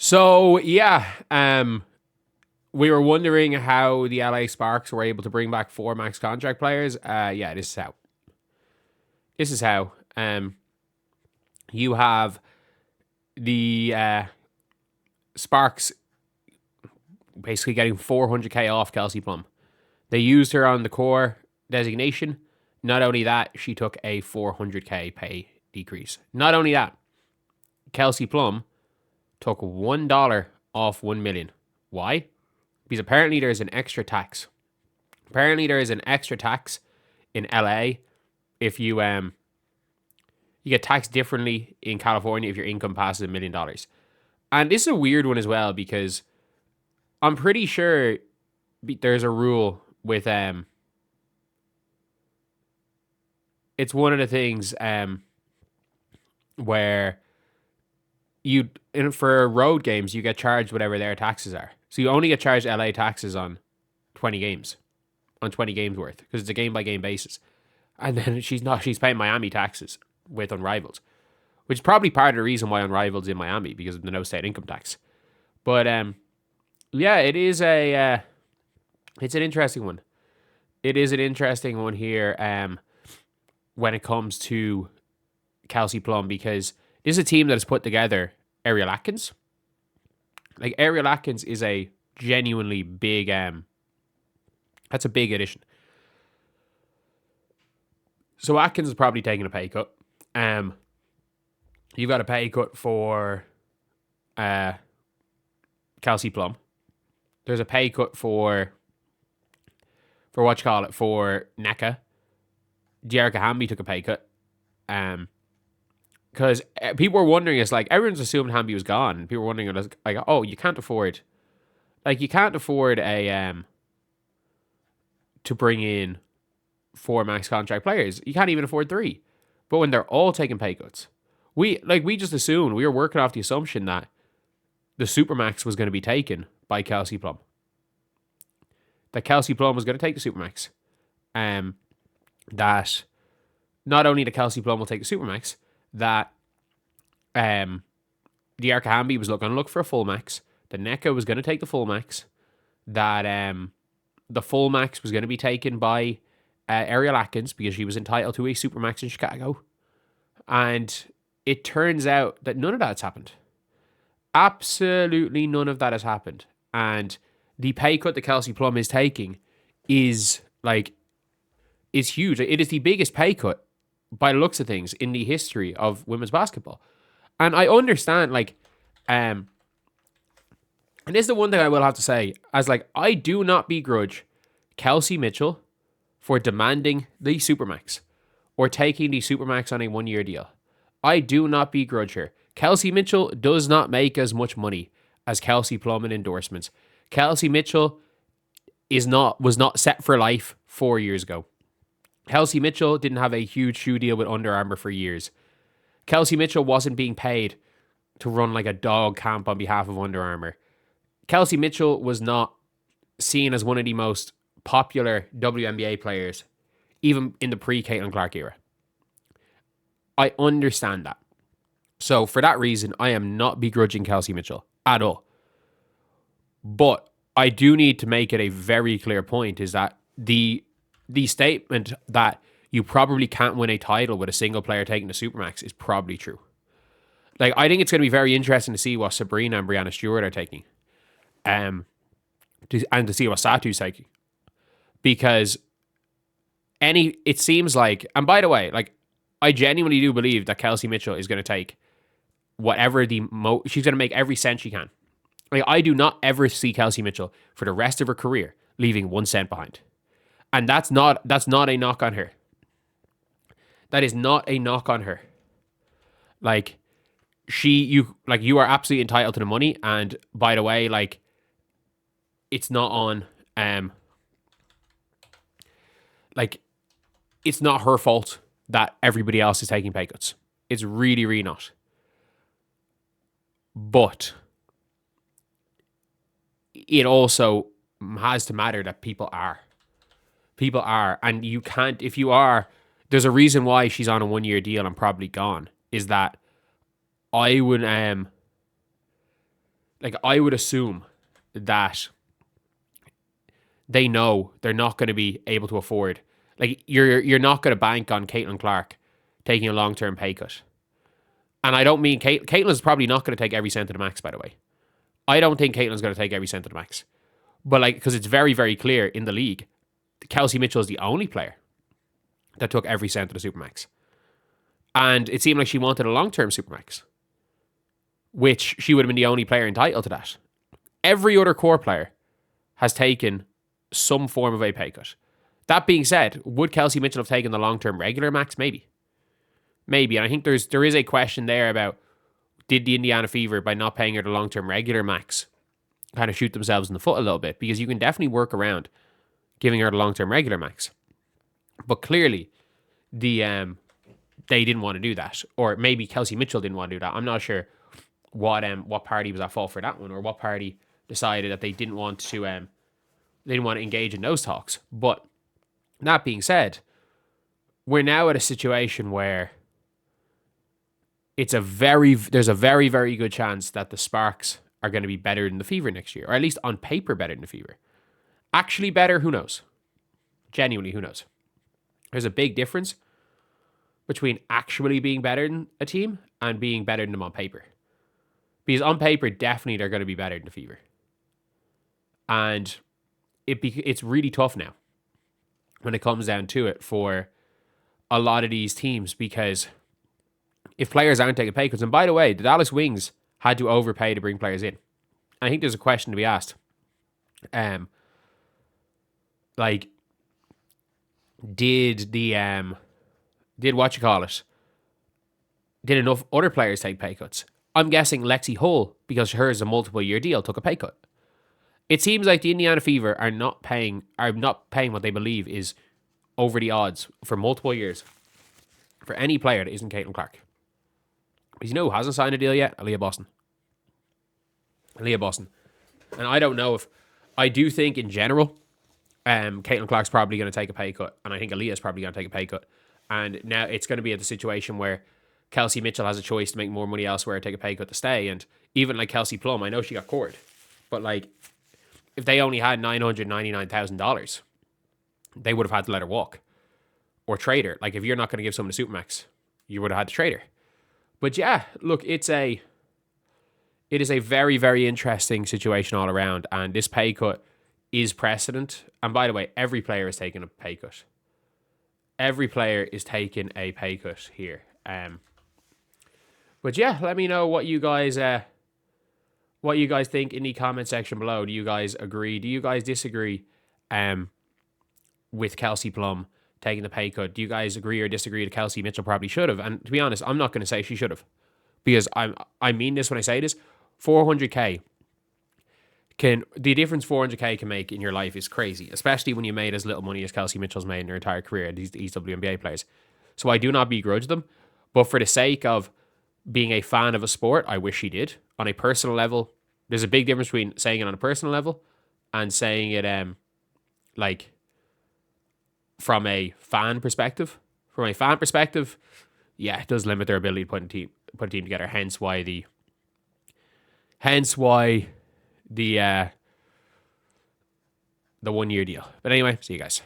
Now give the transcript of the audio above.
So yeah, we were wondering how the LA Sparks were able to bring back four max contract players. Yeah, this is how. This is how. You have the Sparks basically getting 400k off Kelsey Plum. They used her on the core designation. Not only that, she took a 400k pay decrease. Not only that, Kelsey Plum took $1 off 1 million. Why? Because apparently there's an extra tax. Apparently there is an extra tax in LA if you get taxed differently in California if your income passes $1 million. And this is a weird one as well because I'm pretty sure there's a rule with it's one of the things where for road games you get charged whatever their taxes are. So you only get charged LA taxes on 20 games, worth, because it's a game by game basis. And then she's paying Miami taxes with Unrivaled, which is probably part of the reason why Unrivaled's in Miami, because of the no state income tax. But yeah, it is it's an interesting one. It is an interesting one here when it comes to Kelsey Plum, because this is a team that has put together Ariel Atkins. Like, Ariel Atkins is a genuinely big that's a big addition. So Atkins is probably taking a pay cut. You've got a pay cut for Kelsey Plum. There's a pay cut for for NECA. Dearica Hamby took a pay cut. Because people were wondering, it's like, everyone's assuming Hamby was gone. People were wondering, like, oh, you can't afford a to bring in four max contract players. You can't even afford three. But when they're all taking pay cuts, we just assumed, we were working off the assumption that the Supermax was going to be taken by Kelsey Plum. That Kelsey Plum was going to take the Supermax. That not only that Kelsey Plum will take the Supermax, that Dearica Hamby was going to look for a full max. The NECA was going to take the full max. That the full max was going to be taken by Ariel Atkins, because she was entitled to a Supermax in Chicago. And it turns out that none of that's happened. Absolutely none of that has happened. And the pay cut that Kelsey Plum is taking is huge. It is the biggest pay cut, by the looks of things, in the history of women's basketball. And I understand, and this is the one thing I will have to say, as I do not begrudge Kelsey Mitchell for demanding the Supermax or taking the Supermax on a 1-year deal. I do not begrudge her. Kelsey Mitchell does not make as much money as Kelsey Plum in endorsements. Kelsey Mitchell was not set for life 4 years ago. Kelsey Mitchell didn't have a huge shoe deal with Under Armour for years. Kelsey Mitchell wasn't being paid to run like a dog camp on behalf of Under Armour. Kelsey Mitchell was not seen as one of the most popular WNBA players, even in the pre-Caitlin Clark era. I understand that. So for that reason, I am not begrudging Kelsey Mitchell at all. But I do need to make it a very clear point, is that the statement that you probably can't win a title with a single player taking the Supermax is probably true. I think it's going to be very interesting to see what Breanna and Breanna Steward are taking. And to see what Satu's taking. Because it seems like, and by the way, I genuinely do believe that Kelsey Mitchell is going to take whatever she's going to make every cent she can. I do not ever see Kelsey Mitchell for the rest of her career leaving 1 cent behind. And that's not a knock on her. That is not a knock on her. You are absolutely entitled to the money, and by the way, it's not on it's not her fault that everybody else is taking pay cuts. It's really, really not. But it also has to matter that people are. People are. And you can't, if you are, there's a reason why she's on a 1-year deal and probably gone, is that I would, like I would assume that they know they're not going to be able to afford. Like you're not going to bank on Caitlin Clark taking a long-term pay cut. And I don't mean Caitlin's probably not going to take every cent of the max, by the way. I don't think Caitlin's going to take every cent of the max. But like, because it's very, very clear in the league, Kelsey Mitchell is the only player that took every cent of the Supermax. And it seemed like she wanted a long-term Supermax, which she would have been the only player entitled to that. Every other core player has taken some form of a pay cut. That being said, would Kelsey Mitchell have taken the long-term regular max? Maybe. Maybe. And I think there is a question there about, did the Indiana Fever, by not paying her the long-term regular max, kind of shoot themselves in the foot a little bit? Because you can definitely work around giving her the long-term regular max. But clearly, they didn't want to do that. Or maybe Kelsey Mitchell didn't want to do that. I'm not sure what party was at fault for that one, or what party decided that they didn't want to engage in those talks. But that being said, we're now at a situation where there's a very, very good chance that the Sparks are going to be better than the Fever next year, or at least on paper better than the Fever. Actually better, who knows? Genuinely, who knows? There's a big difference between actually being better than a team and being better than them on paper. Because on paper, definitely they're going to be better than the Fever. And it's really tough now when it comes down to it for a lot of these teams, because if players aren't taking pay cuts, and by the way, the Dallas Wings had to overpay to bring players in. I think there's a question to be asked. Like, did enough other players take pay cuts? I'm guessing Lexi Hull, because hers is a multiple year deal, took a pay cut. It seems like the Indiana Fever are not paying what they believe is over the odds for multiple years for any player that isn't Caitlin Clark. Because you know who hasn't signed a deal yet? Aaliyah Boston. And I don't know if... I do think in general, Caitlin Clark's probably going to take a pay cut. And I think Aaliyah's probably going to take a pay cut. And now it's going to be at the situation where Kelsey Mitchell has a choice to make more money elsewhere, take a pay cut to stay. And even like Kelsey Plum, I know she got cored. But like, if they only had $999,000, they would have had to let her walk. Or trade her. Like, if you're not going to give someone a Supermax, you would have had to trade her. But yeah, look, it is a very, very interesting situation all around, and this pay cut is precedent. And by the way, every player is taking a pay cut. Every player is taking a pay cut here. But yeah, let me know what you guys think in the comment section below. Do you guys agree? Do you guys disagree with Kelsey Plum taking the pay cut? Do you guys agree or disagree that Kelsey Mitchell probably should have? And to be honest, I'm not going to say she should have, because I mean this when I say this. 400k the difference 400k can make in your life is crazy, especially when you made as little money as Kelsey Mitchell's made in her entire career, these WNBA players. So I do not begrudge them, but for the sake of being a fan of a sport, I wish she did. On a personal level, there's a big difference between saying it on a personal level and saying it like from a fan perspective. From a fan perspective, yeah, it does limit their ability to put a team together. Hence why the 1 year deal. But anyway, see you guys.